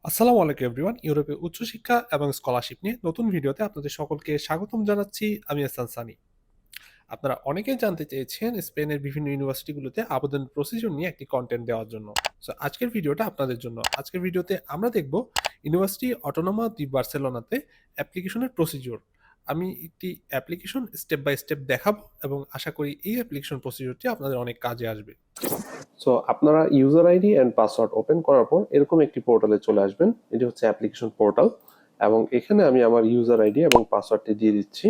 আসসালামু আলাইকুম এভরিওয়ান। ইউরোপে উচ্চশিক্ষা এবং স্কলারশিপ নিয়ে নতুন ভিডিওতে আপনাদের সকলকে স্বাগতম জানাচ্ছি। আমি আহসান সানি। আপনারা অনেকেই জানতে চেয়েছেন স্পেনের বিভিন্ন ইউনিভার্সিটিগুলোতে আবেদন প্রসিডিউর নিয়ে একটি কন্টেন্ট দেওয়ার জন্য। সো আজকের ভিডিওটা আপনাদের জন্য। আজকের ভিডিওতে আমরা দেখব ইউনিভার্সিটি অটোনোমা দি বার্সেলোনাতে অ্যাপ্লিকেশনের প্রসিডিউর। আমি একটি অ্যাপ্লিকেশন স্টেপ বাই স্টেপ দেখাবো এবং আশা করি এই অ্যাপ্লিকেশন প্রসিডিউরটি আপনাদের অনেক কাজে আসবে। সো আপনারা user ID and password open করার পর এরকম একটি পোর্টালে চলে আসবেন। এটি হচ্ছে অ্যাপ্লিকেশন পোর্টাল এবং এখানে আমি আমার ইউজার আইডি এবং পাসওয়ার্ডটি দিয়ে দিচ্ছি।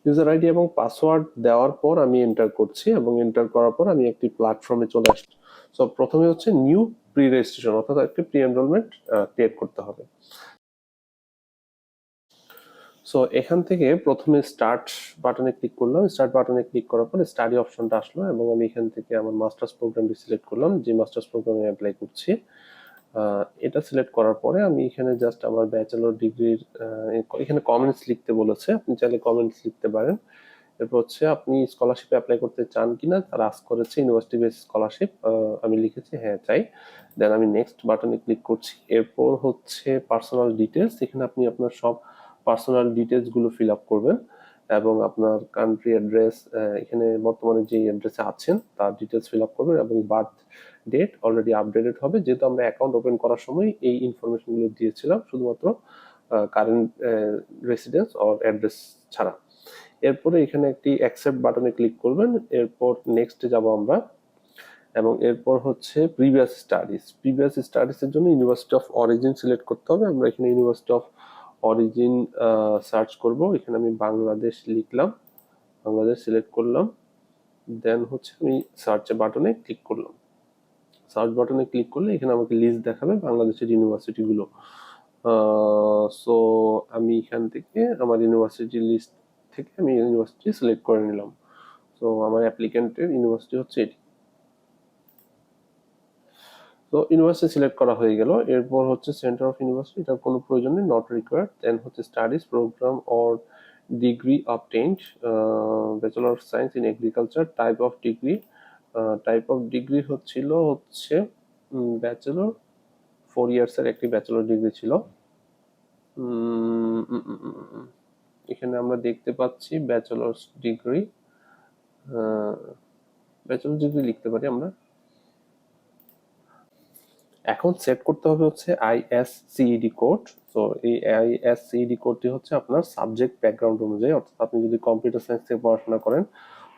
ইউজার আইডি এবং পাসওয়ার্ড দেওয়ার পর আমি এন্টার করছি এবং এন্টার করার পর আমি একটি প্ল্যাটফর্মে চলে আসছি। সো প্রথমে হচ্ছে নিউ প্রি রেজিস্ট্রেশন অর্থাৎ একটি প্রি এনরোলমেন্ট ক্রিয়েট করতে হবে। সো এখান থেকে প্রথমে স্টার্ট বাটনে ক্লিক করলাম। স্টার্ট বাটনে ক্লিক করার পরে স্টাডি অপশনটা আসলো এবং আমি এখান থেকে আমার মাস্টার্স প্রোগ্রামটি সিলেক্ট করলাম, যে মাস্টার্স প্রোগ্রামে অ্যাপ্লাই করছি। এটা সিলেক্ট করার পরে আমি এখানে জাস্ট আমার ব্যাচেলর ডিগ্রির এখানে কমেন্টস লিখতে বলেছে, আপনি চাইলে কমেন্টস লিখতে পারেন। এরপর হচ্ছে আপনি স্কলারশিপে অ্যাপ্লাই করতে চান কিনা, তারা আস্ক করেছে ইউনিভার্সিটি বেস স্কলারশিপ, আমি লিখেছি হ্যাঁ চাই। দেন আমি নেক্সট বাটনে ক্লিক করছি। এরপর হচ্ছে পার্সোনাল ডিটেলস, এখানে আপনি আপনার সব পার্সোনাল ডিটেলস গুলো ফিল আপ করবেন এবং আপনার কান্ট্রি অ্যাড্রেস, এখানে বর্তমানে যে অ্যাড্রেসে আছেন তার ডিটেলস ফিল আপ করবেন এবং বার্থ ডেট অলরেডি আপডেটেড হবে, যেহেতু আমরা অ্যাকাউন্ট ওপেন করার সময় এই ইনফরমেশনগুলো দিয়েছিলাম শুধুমাত্র কারেন্ট রেসিডেন্স অর অ্যাড্রেস ছাড়া। এরপরে এখানে একটি অ্যাকসেপ্ট বাটনে ক্লিক করবেন। এরপর নেক্সটে যাব আমরা এবং এরপর হচ্ছে প্রিভিয়াস স্টাডিজের জন্য ইউনিভার্সিটি অফ অরিজিন সিলেক্ট করতে হবে। আমরা এখানে ইউনিভার্সিটি অফ অরিজিন সার্চ করব। এখানে আমি বাংলাদেশ লিখলাম, বাংলাদেশ সিলেক্ট করলাম। দেন হচ্ছে আমি সার্চ বাটনে ক্লিক করলাম। সার্চ বাটনে ক্লিক করলে এখানে আমাকে লিস্ট দেখাবে বাংলাদেশের ইউনিভার্সিটিগুলো। সো আমি এখান থেকে আমার ইউনিভার্সিটি লিস্ট থেকে আমি ইউনিভার্সিটি সিলেক্ট করে নিলাম। সো আমার অ্যাপ্লিকেন্টের ইউনিভার্সিটি হচ্ছে এটি। তো ইউনিভার্সিটি সিলেক্ট করা হয়ে গেল। এরপর হচ্ছে সেন্টার অফ ইউনিভার্সিটি, এটার কোনো প্রয়োজন নেই, নট রিকোয়ার্ড। দেন হচ্ছে studies program or degree obtained, bachelor of science in agriculture. Type of degree হচ্ছে ব্যাচেলর, 4 ইয়ার্সের একটি ব্যাচেলর ডিগ্রি ছিল। এখানে আমরা দেখতে পাচ্ছি ব্যাচেলর্স ডিগ্রি, ব্যাচেলর ডিগ্রি লিখতে পারি আমরা। এখন সেট করতে হবে হচ্ছে আইএসসিইডি কোড। তো এই আইএসসিইডি কোডটি হচ্ছে আপনার সাবজেক্ট ব্যাকগ্রাউন্ড অনুযায়ী, অর্থাৎ আপনি যদি কম্পিউটার সায়েন্স থেকে পড়াশোনা করেন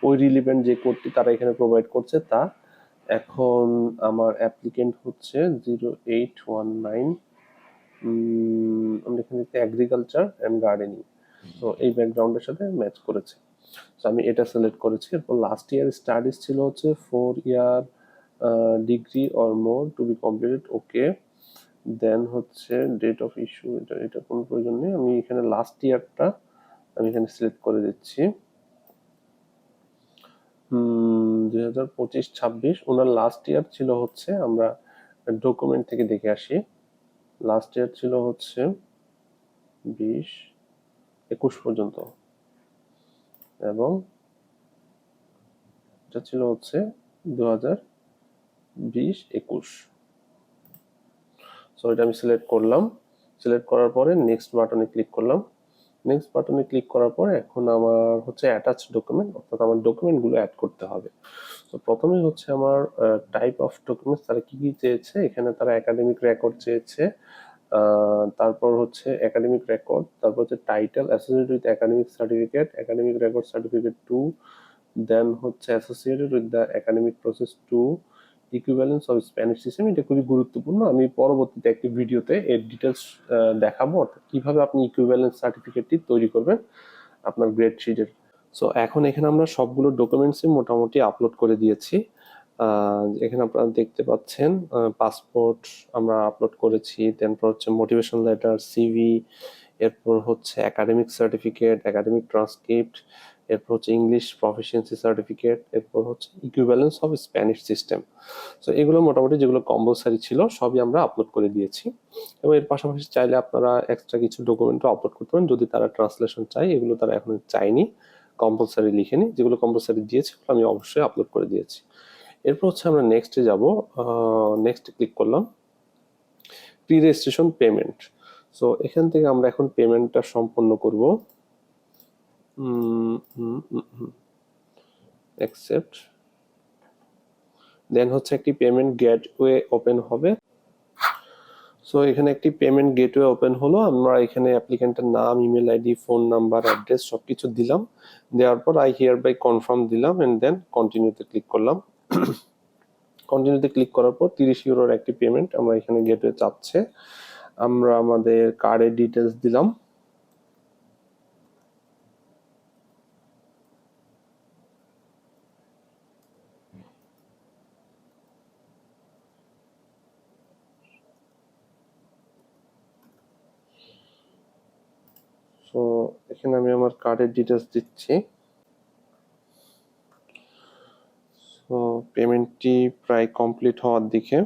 ওই রিলিভেন্ট যে কোডটি তারা এখানে প্রোভাইড করছে তা। এখন আমার অ্যাপ্লিকেন্ট হচ্ছে 0819, আমরা এখানে এগ্রিকালচার অ্যান্ড গার্ডেনিং, তো এই ব্যাকগ্রাউন্ডের সাথে ম্যাচ করেছে। তো আমি এটা সিলেক্ট করেছি। এরপর লাস্ট ইয়ার স্টাডিজ ছিল হচ্ছে 4 year degree or more to be completed, okay. Then হচ্ছে ডেট অফ ইস্যু, এটা কোনো প্রয়োজন নেই, আমি এখানে লাস্ট ইয়ারটা আমি এখানে সিলেক্ট করে দিচ্ছি। 2025-26 ওনার লাস্ট ইয়ার ছিল হচ্ছে, আমরা ডকুমেন্ট থেকে দেখে আসি, লাস্ট ইয়ার ছিল হচ্ছে 20-21 পর্যন্ত এবং এটা ছিল হচ্ছে 2020-21। সো এটা আমি সিলেক্ট করলাম। সিলেক্ট করার পরে নেক্সট বাটনে ক্লিক করলাম। নেক্সট বাটনে ক্লিক করার পরে এখন আমার হচ্ছে অ্যাটাচ ডকুমেন্ট, অর্থাৎ আমার ডকুমেন্টগুলো অ্যাড করতে হবে। তো প্রথমেই হচ্ছে আমার টাইপ অফ ডকুমেন্টস, তারা কি কি চেয়েছে, এখানে তারা একাডেমিক রেকর্ড চেয়েছে, তারপর হচ্ছে একাডেমিক রেকর্ড, তারপর হচ্ছে title associated with academic certificate, academic record certificate 2, দেন হচ্ছে associated with the academic process 2, equivalence of Spanish system. এটা খুবই গুরুত্বপূর্ণ, আমি পরবর্তীতে একটি ভিডিওতে এর ডিটেলস দেখাবো, অর্থাৎ কিভাবে আপনি ইকুইভ্যালেন্স সার্টিফিকেটটি তৈরি করবেন আপনার গ্রেড শিটের। সো এখন এখানে আমরা সবগুলো ডকুমেন্টসই মোটামুটি আপলোড করে দিয়েছি। এখানে আপনারা দেখতে পাচ্ছেন পাসপোর্ট আমরা আপলোড করেছি, তারপর হচ্ছে মোটিভেশন লেটার, সিভি, এরপর হচ্ছে একাডেমিক সার্টিফিকেট, একাডেমিক ট্রান্সক্রিপ্ট, এরপর হচ্ছে ইংলিশ প্রফিসিয়েন্সি সার্টিফিকেট, এরপর হচ্ছে equivalence of Spanish system. So এগুলো মোটামুটি যেগুলো কম্পালসারি ছিল সবই আমরা আপলোড করে দিয়েছি এবং এর পাশাপাশি চাইলে আপনারা এক্সট্রা কিছু ডকুমেন্টও আপলোড করতে পারেন যদি তারা ট্রান্সলেশন চায়, এগুলো তারা এখন চায়নি, কম্পালসারি লিখেনি, যেগুলো কম্পালসারি দিয়েছে আমি অবশ্যই আপলোড করে দিয়েছি। এরপর হচ্ছে আমরা নেক্সটে যাব, নেক্সট ক্লিক করলাম। Pre registration payment. সো এখান থেকে আমরা এখন পেমেন্টটা সম্পন্ন করব। অ্যাকসেপ্ট, দেন হচ্ছে একটি পেমেন্ট গেটওয়ে ওপেন হবে। সো এখানে একটি পেমেন্ট গেটওয়ে ওপেন হলো। আমরা এখানে অ্যাপ্লিকেন্টের নাম, email ID, phone number, address সবকিছু দিলাম। দেওয়ার পর আই হিয়ার বাই কনফার্ম দিলাম এন্ড দেন কন্টিনিউতে ক্লিক করলাম। কন্টিনিউতে ক্লিক করার পর 30 ইউরোর একটি পেমেন্ট আমরা এখানে গেটওয়ে চাচ্ছে। আমরা আমাদের কার্ডের ডিটেলস দিলাম। সো এখানে আমি আমার কার্ডের ডিটেলস দিচ্ছি। সো পেমেন্টটি প্রায় কমপ্লিট হওয়ার দিকে।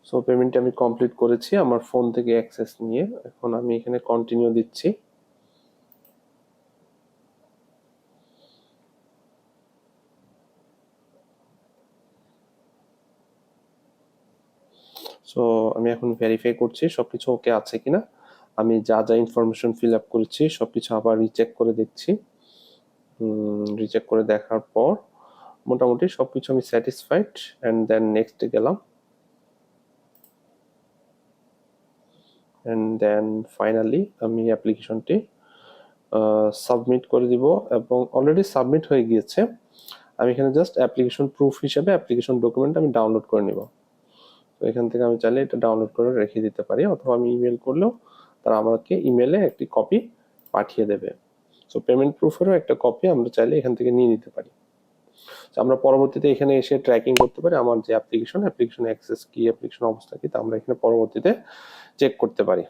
সো পেমেন্টটি আমি কমপ্লিট করেছি আমার ফোন থেকে অ্যাক্সেস নিয়ে। এখন আমি এখানে কন্টিনিউ দিচ্ছি। সো আমি এখন ভেরিফাই করছি সবকিছু ওকে আছে কিনা। আমি যা যা ইনফরমেশন ফিল আপ করেছি সবকিছু আবার রিচেক করে দেখছি। রিচেক করে দেখার পর মোটামুটি সবকিছু আমি স্যাটিসফাইড অ্যান্ড দেন নেক্সটে গেলাম। অ্যান্ড দেন ফাইনালি আমি অ্যাপ্লিকেশনটি সাবমিট করে দিব এবং অলরেডি সাবমিট হয়ে গিয়েছে। আমি এখানে জাস্ট অ্যাপ্লিকেশন প্রুফ হিসেবে অ্যাপ্লিকেশন ডকুমেন্ট আমি ডাউনলোড করে নিব। তো এখান থেকে আমি চাইলে এটা ডাউনলোড করে রেখে দিতে পারি, অথবা আমি ইমেল করলেও তারা আমাকে ইমেলে একটি কপি পাঠিয়ে দেবে। সো পেমেন্ট প্রুফেরও একটা কপি আমরা চাইলে এখান থেকে নিয়ে নিতে পারি। আমরা পরবর্তীতে এখানে এসে ট্র্যাকিং করতে পারি আমার যে অ্যাপ্লিকেশন অ্যাক্সেস কি, অ্যাপ্লিকেশন অবস্থা কি, তা আমরা এখানে পরবর্তীতে চেক করতে পারি।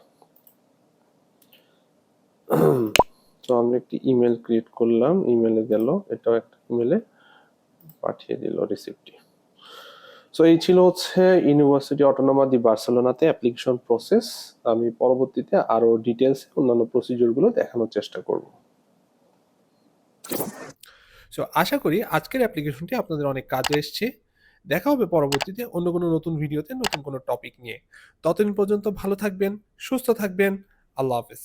তো আমরা একটি ইমেল ক্রিয়েট করলাম, ইমেলে গেল, এটাও একটা ইমেলে পাঠিয়ে দিল রিসিপ্টটি। সো এই ছিল হচ্ছে ইউনিভার্সিটি অটোনোমা দি বার্সেলোনাতে অ্যাপ্লিকেশন প্রসেস। আমি পরবর্তীতে আরো ডিটেলস অন্যান্য প্রসিডিউরগুলো দেখানোর চেষ্টা করব। সো আশা করি আজকের অ্যাপ্লিকেশনটি আপনাদের অনেক কাজে এসছে। দেখা হবে পরবর্তীতে অন্য কোনো নতুন ভিডিওতে নতুন কোনো টপিক নিয়ে। ততদিন পর্যন্ত ভালো থাকবেন, সুস্থ থাকবেন। আল্লাহ হাফেজ।